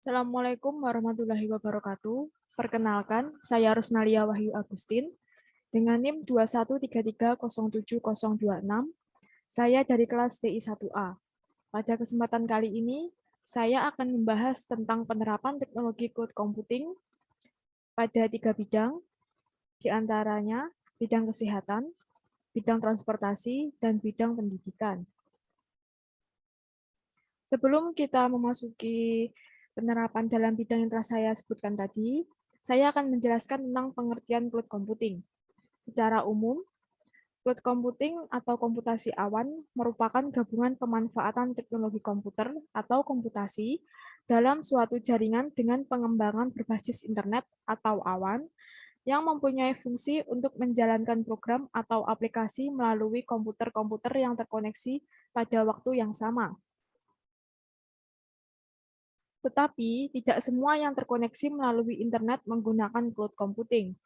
Assalamualaikum warahmatullahi wabarakatuh. Perkenalkan, saya Rusnalia Wahyu Agustin dengan NIM 213307026. Saya dari kelas TI1A. Pada kesempatan kali ini, saya akan membahas tentang penerapan teknologi cloud computing pada 3 bidang, di antaranya bidang kesehatan, bidang transportasi, dan bidang pendidikan. Sebelum kita memasuki penerapan dalam bidang yang telah saya sebutkan tadi, saya akan menjelaskan tentang pengertian cloud computing. Secara umum, cloud computing atau komputasi awan merupakan gabungan pemanfaatan teknologi komputer atau komputasi dalam suatu jaringan dengan pengembangan berbasis internet atau awan yang mempunyai fungsi untuk menjalankan program atau aplikasi melalui komputer-komputer yang terkoneksi pada waktu yang sama. Tetapi, tidak semua yang terkoneksi melalui internet menggunakan cloud computing.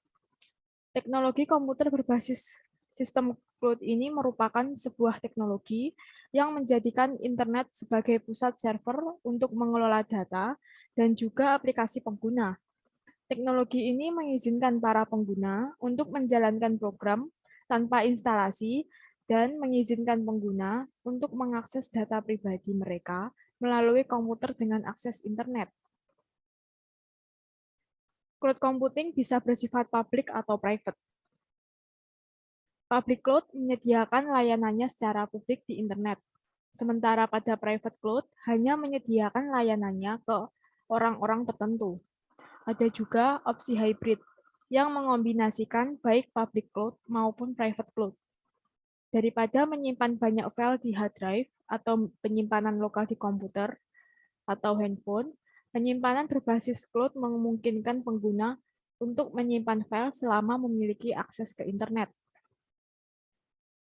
Teknologi komputer berbasis sistem cloud ini merupakan sebuah teknologi yang menjadikan internet sebagai pusat server untuk mengelola data dan juga aplikasi pengguna. Teknologi ini mengizinkan para pengguna untuk menjalankan program tanpa instalasi dan mengizinkan pengguna untuk mengakses data pribadi mereka melalui komputer dengan akses internet. Cloud computing bisa bersifat publik atau private. Public cloud menyediakan layanannya secara publik di internet, sementara pada private cloud hanya menyediakan layanannya ke orang-orang tertentu. Ada juga opsi hybrid yang mengombinasikan baik public cloud maupun private cloud. Daripada menyimpan banyak file di hard drive atau penyimpanan lokal di komputer atau handphone, penyimpanan berbasis cloud memungkinkan pengguna untuk menyimpan file selama memiliki akses ke internet.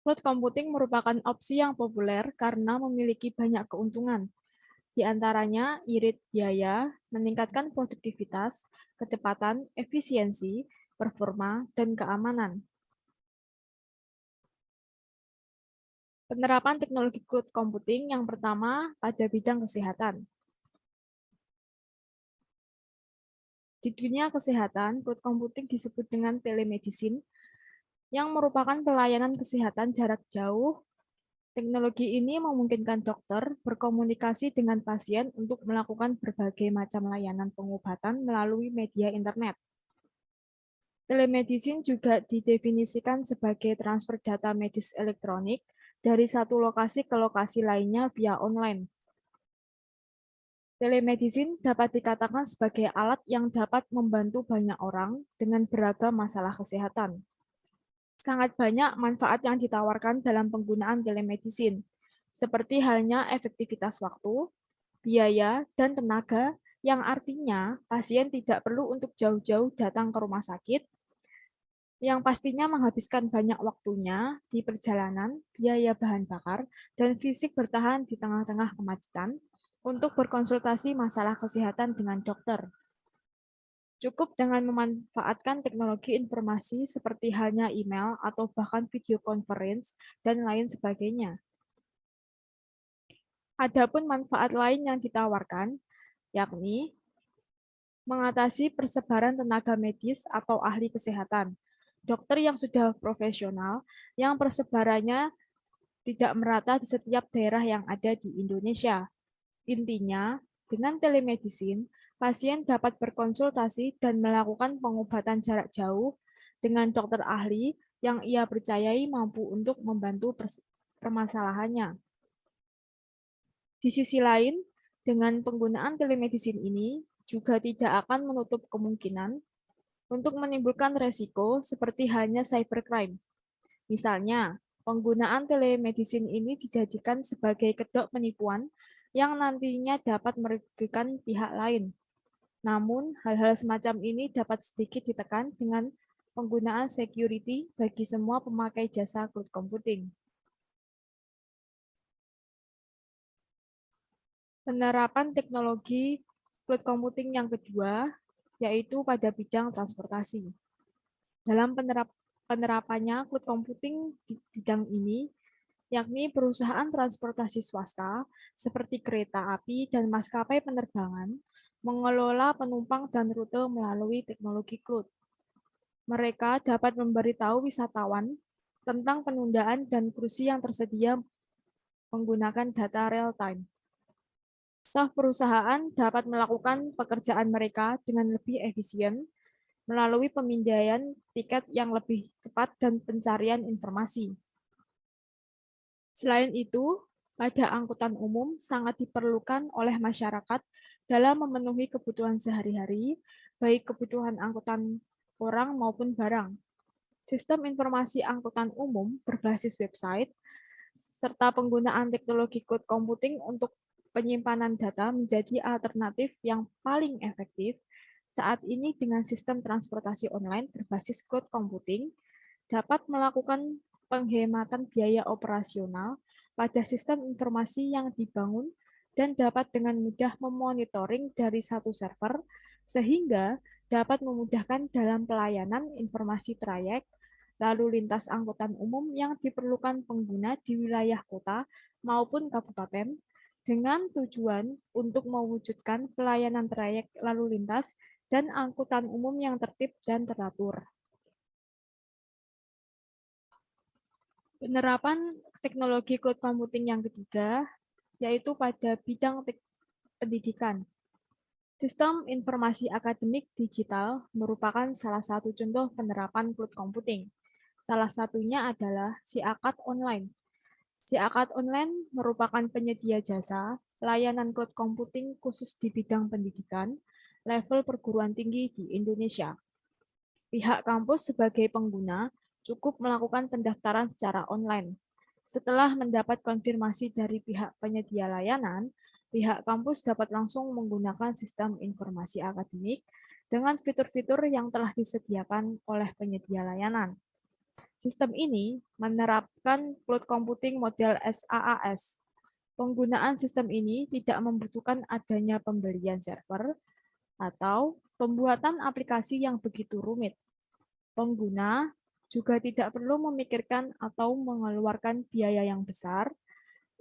Cloud computing merupakan opsi yang populer karena memiliki banyak keuntungan. Di antaranya, irit biaya, meningkatkan produktivitas, kecepatan, efisiensi, performa, dan keamanan. Penerapan teknologi cloud computing yang pertama pada bidang kesehatan. Di dunia kesehatan, cloud computing disebut dengan telemedicine, yang merupakan pelayanan kesehatan jarak jauh. Teknologi ini memungkinkan dokter berkomunikasi dengan pasien untuk melakukan berbagai macam layanan pengobatan melalui media internet. Telemedicine juga didefinisikan sebagai transfer data medis elektronik dari satu lokasi ke lokasi lainnya via online. Telemedicine dapat dikatakan sebagai alat yang dapat membantu banyak orang dengan beragam masalah kesehatan. Sangat banyak manfaat yang ditawarkan dalam penggunaan telemedicine, seperti halnya efektivitas waktu, biaya, dan tenaga, yang artinya pasien tidak perlu untuk jauh-jauh datang ke rumah sakit, yang pastinya menghabiskan banyak waktunya di perjalanan, biaya bahan bakar, dan fisik bertahan di tengah-tengah kemacetan untuk berkonsultasi masalah kesehatan dengan dokter. Cukup dengan memanfaatkan teknologi informasi seperti halnya email atau bahkan video conference dan lain sebagainya. Adapun manfaat lain yang ditawarkan, yakni mengatasi persebaran tenaga medis atau ahli kesehatan. Dokter yang sudah profesional, yang persebarannya tidak merata di setiap daerah yang ada di Indonesia. Intinya, dengan telemedicine, pasien dapat berkonsultasi dan melakukan pengobatan jarak jauh dengan dokter ahli yang ia percayai mampu untuk membantu permasalahannya. Di sisi lain, dengan penggunaan telemedicine ini juga tidak akan menutup kemungkinan untuk menimbulkan resiko seperti halnya cybercrime. Misalnya, penggunaan telemedicine ini dijadikan sebagai kedok penipuan yang nantinya dapat merugikan pihak lain. Namun, hal-hal semacam ini dapat sedikit ditekan dengan penggunaan security bagi semua pemakai jasa cloud computing. Penerapan teknologi cloud computing yang kedua, yaitu pada bidang transportasi. Dalam penerapannya, cloud computing di bidang ini, yakni perusahaan transportasi swasta seperti kereta api dan maskapai penerbangan, mengelola penumpang dan rute melalui teknologi cloud. Mereka dapat memberitahu wisatawan tentang penundaan dan kursi yang tersedia menggunakan data real-time. Staf perusahaan dapat melakukan pekerjaan mereka dengan lebih efisien melalui pemindaian tiket yang lebih cepat dan pencarian informasi. Selain itu, pada angkutan umum sangat diperlukan oleh masyarakat dalam memenuhi kebutuhan sehari-hari, baik kebutuhan angkutan orang maupun barang. Sistem informasi angkutan umum berbasis website, serta penggunaan teknologi cloud computing untuk penyimpanan data menjadi alternatif yang paling efektif saat ini dengan sistem transportasi online berbasis cloud computing dapat melakukan penghematan biaya operasional pada sistem informasi yang dibangun dan dapat dengan mudah memonitoring dari satu server sehingga dapat memudahkan dalam pelayanan informasi trayek lalu lintas angkutan umum yang diperlukan pengguna di wilayah kota maupun kabupaten dengan tujuan untuk mewujudkan pelayanan trayek lalu lintas dan angkutan umum yang tertib dan teratur. Penerapan teknologi cloud computing yang ketiga, yaitu pada bidang pendidikan. Sistem informasi akademik digital merupakan salah satu contoh penerapan cloud computing. Salah satunya adalah SiAkad Online. SiAkad Online merupakan penyedia jasa layanan cloud computing khusus di bidang pendidikan level perguruan tinggi di Indonesia. Pihak kampus sebagai pengguna cukup melakukan pendaftaran secara online. Setelah mendapat konfirmasi dari pihak penyedia layanan, pihak kampus dapat langsung menggunakan sistem informasi akademik dengan fitur-fitur yang telah disediakan oleh penyedia layanan. Sistem ini menerapkan cloud computing model SaaS. Penggunaan sistem ini tidak membutuhkan adanya pembelian server atau pembuatan aplikasi yang begitu rumit. Pengguna juga tidak perlu memikirkan atau mengeluarkan biaya yang besar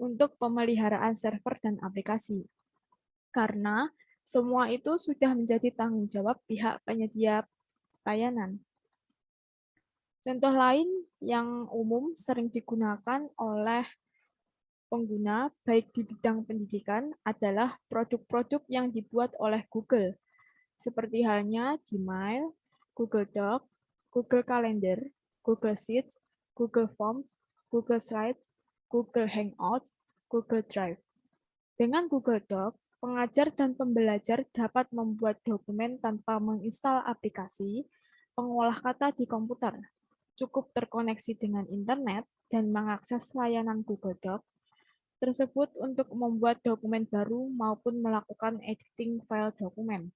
untuk pemeliharaan server dan aplikasi, karena semua itu sudah menjadi tanggung jawab pihak penyedia layanan. Contoh lain yang umum sering digunakan oleh pengguna baik di bidang pendidikan adalah produk-produk yang dibuat oleh Google, seperti halnya Gmail, Google Docs, Google Calendar, Google Sheets, Google Forms, Google Slides, Google Hangouts, Google Drive. Dengan Google Docs, pengajar dan pembelajar dapat membuat dokumen tanpa menginstal aplikasi pengolah kata di komputer. Cukup terkoneksi dengan internet dan mengakses layanan Google Docs tersebut untuk membuat dokumen baru maupun melakukan editing file dokumen.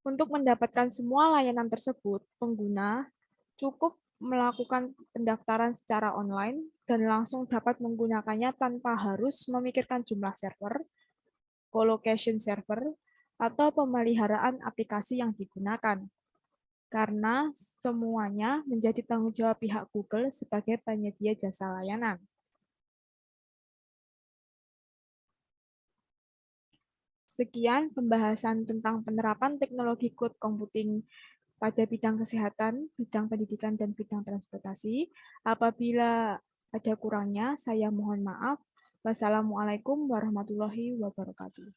Untuk mendapatkan semua layanan tersebut, pengguna cukup melakukan pendaftaran secara online dan langsung dapat menggunakannya tanpa harus memikirkan jumlah server, colocation server, atau pemeliharaan aplikasi yang digunakan. Karena semuanya menjadi tanggung jawab pihak Google sebagai penyedia jasa layanan. Sekian pembahasan tentang penerapan teknologi cloud computing pada bidang kesehatan, bidang pendidikan, dan bidang transportasi. Apabila ada kurangnya, saya mohon maaf. Wassalamualaikum warahmatullahi wabarakatuh.